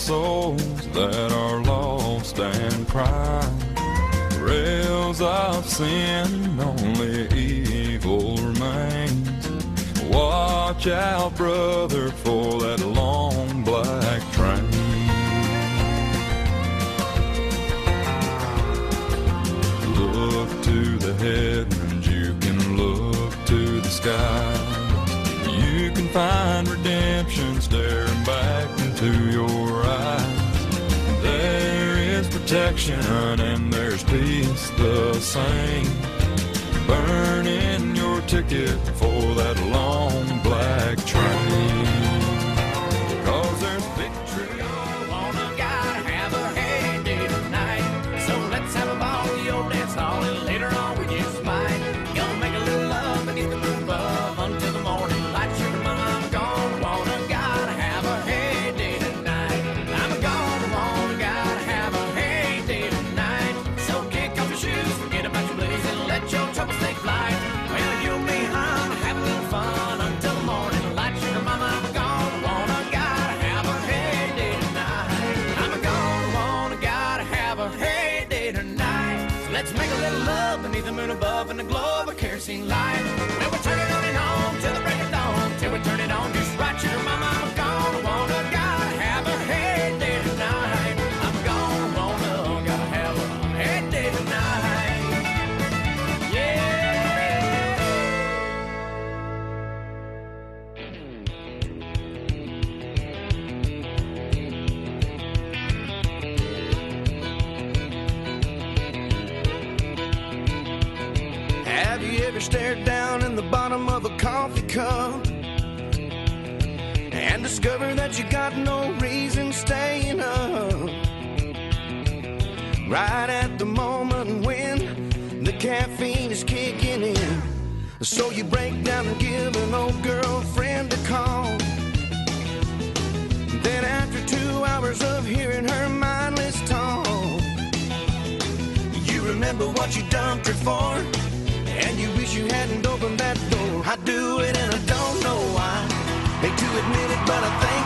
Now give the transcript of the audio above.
souls that are lost and cry. Rails of sin, only evil remains. Watch out, brother, for that long black train. Look to the heavens, you can look to the skies. You can find redemption staring back into your eyes. There is protection and there's peace the same. Burning your ticket for that long black train. 'Cause there's victory. I wanna gotta have a hey day tonight. So let's have a ball at the old dance hall, and later on we just might. Gonna make a little love beneath the moon above until the morning light. Sugar mama, I'm gonna wanna gotta have a hey day tonight. I'm gonna wanna gotta have a hey day tonight. So kick off your shoes, forget about your blues, and let your troubles take flight. Well, you and me, hon, have a little fun until the morning light. Sugar mama, I'm gonna wanna gotta have a hey day tonight. I'm gonna wanna gotta have a hey day tonight. So let's make a little love beneath the moon above and the glow of a kerosene light. Well, we turn it on and on till the break of dawn, till we turn it on just right. Sugar mama, I'm gonna wanna gotta have a hey day tonight. I'm gonna wanna gotta have a hey day tonight. Yeah. Have you ever stared down in the bottom of a coffee cup and discovered that you got no reason staying up? Right at the moment when the caffeine is kicking in, so you break down and give an old girlfriend a call. Then after 2 hours of hearing her mindless talk, you remember what you dumped her for, and you wish you hadn't opened that door. I do it and I don't know why. Hate to admit it, but I think